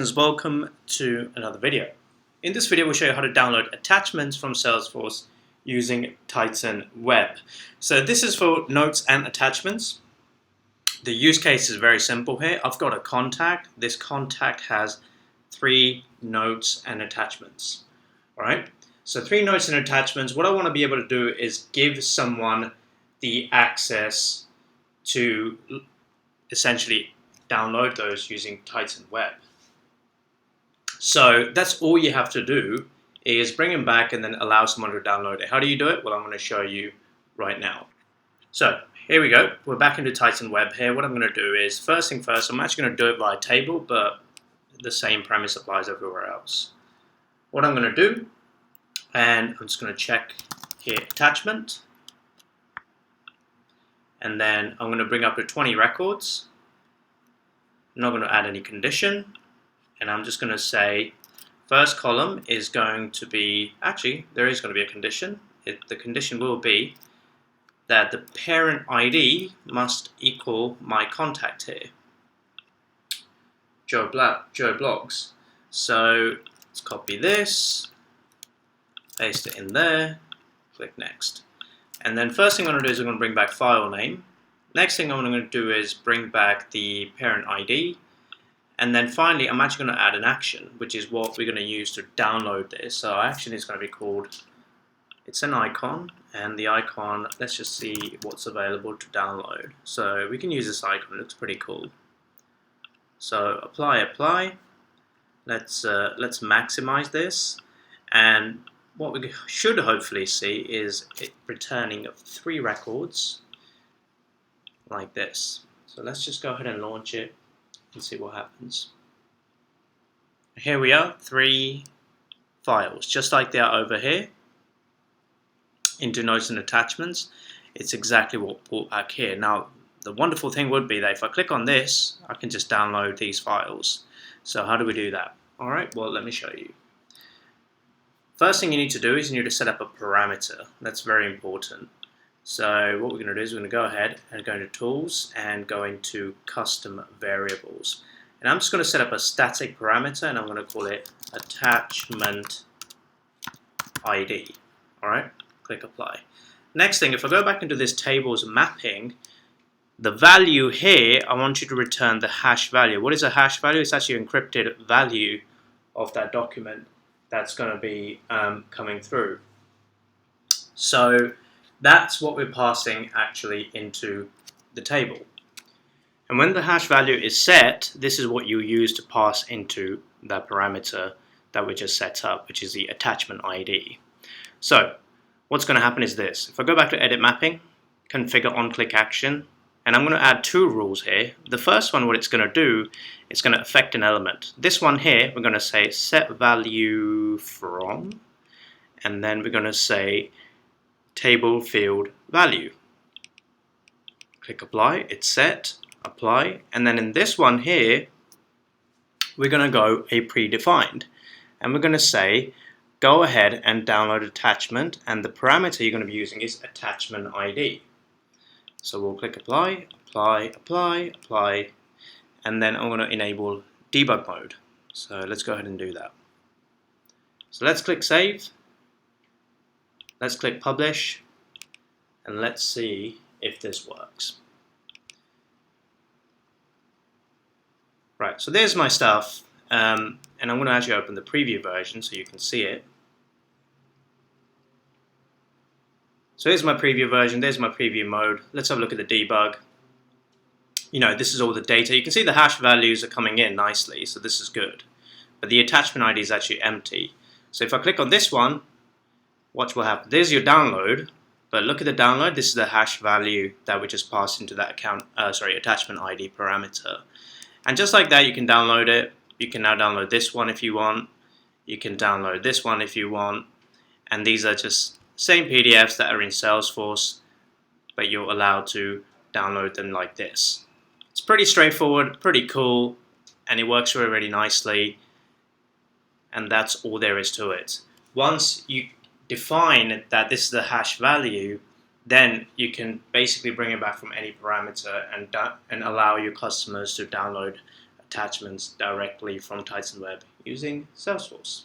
Welcome to another video. In this video we'll show you how to download attachments from Salesforce using Titan Web. So this is for notes and attachments. The use case is very simple here. I've got a contact. This contact has 3 notes and attachments. Alright, so 3 notes and attachments. What I want to be able to do is give someone the access to essentially download those using Titan Web. So that's all you have to do is bring them back and then allow someone to download it. How do you do it? Well, I'm going to show you right now. So here we go. We're back into Titan Web here. What I'm going to do is, first thing first, I'm actually going to do it via table, but the same premise applies everywhere else. What I'm going to do, and I'm just going to check here, attachment. And then I'm going to bring up to 20 records. I'm not going to add any condition. And I'm just going to say, first column is going to be, actually, there is going to be a condition. The condition will be that the parent ID must equal my contact here, Joe Bloggs. So let's copy this, paste it in there, click next. And then first thing I'm going to do is I'm going to bring back file name. Next thing I'm going to do is bring back the parent ID. And then finally, I'm actually going to add an action, which is what we're going to use to download this. So our action is going to be called, it's an icon, and the icon, let's just see what's available to download. So we can use this icon, it looks pretty cool. So apply. Let's maximize this. And what we should hopefully see is it returning 3 records like this. So let's just go ahead and launch it and see what happens. Here we are, 3 files, just like they are over here into notes and attachments. It's exactly what brought back here. Now the wonderful thing would be that if I click on this, I can just download these files. So how do we do that? Alright, well, let me show you. First thing you need to do is you need to set up a parameter. That's very important. So what we're going to do is we're going to go ahead and go into Tools and go into Custom Variables. And I'm just going to set up a static parameter and I'm going to call it Attachment ID. Alright, click Apply. Next thing, if I go back into this tables mapping, the value here, I want you to return the hash value. What is a hash value? It's actually an encrypted value of that document that's going to be coming through. So that's what we're passing actually into the table. And when the hash value is set, this is what you use to pass into that parameter that we just set up, which is the attachment ID. So what's going to happen is this. If I go back to edit mapping, configure on-click action, and I'm going to add 2 rules here. The first one, what it's going to do, it's going to affect an element. This one here, we're going to say set value from, and then we're going to say table field value. Click apply, it's set, apply, and then in this one here, we're going to go a predefined, and we're going to say go ahead and download attachment, and the parameter you're going to be using is attachment ID. So we'll click apply, and then I'm going to enable debug mode. So let's go ahead and do that. So let's click save. Let's click publish, and let's see if this works. Right, so there's my stuff, and I'm going to actually open the preview version so you can see it. So here's my preview version, there's my preview mode. Let's have a look at the debug. You know, this is all the data. You can see the hash values are coming in nicely, so this is good. But the attachment ID is actually empty. So if I click on this one, watch what happens. There's your download, but look at the download. This is the hash value that we just passed into that attachment ID parameter. And just like that, you can download it. You can now download this one if you want. You can download this one if you want. And these are just same PDFs that are in Salesforce, but you're allowed to download them like this. It's pretty straightforward, pretty cool, and it works really, really nicely. And that's all there is to it. Once you define that this is the hash value, then you can basically bring it back from any parameter and allow your customers to download attachments directly from Titan Web using Salesforce.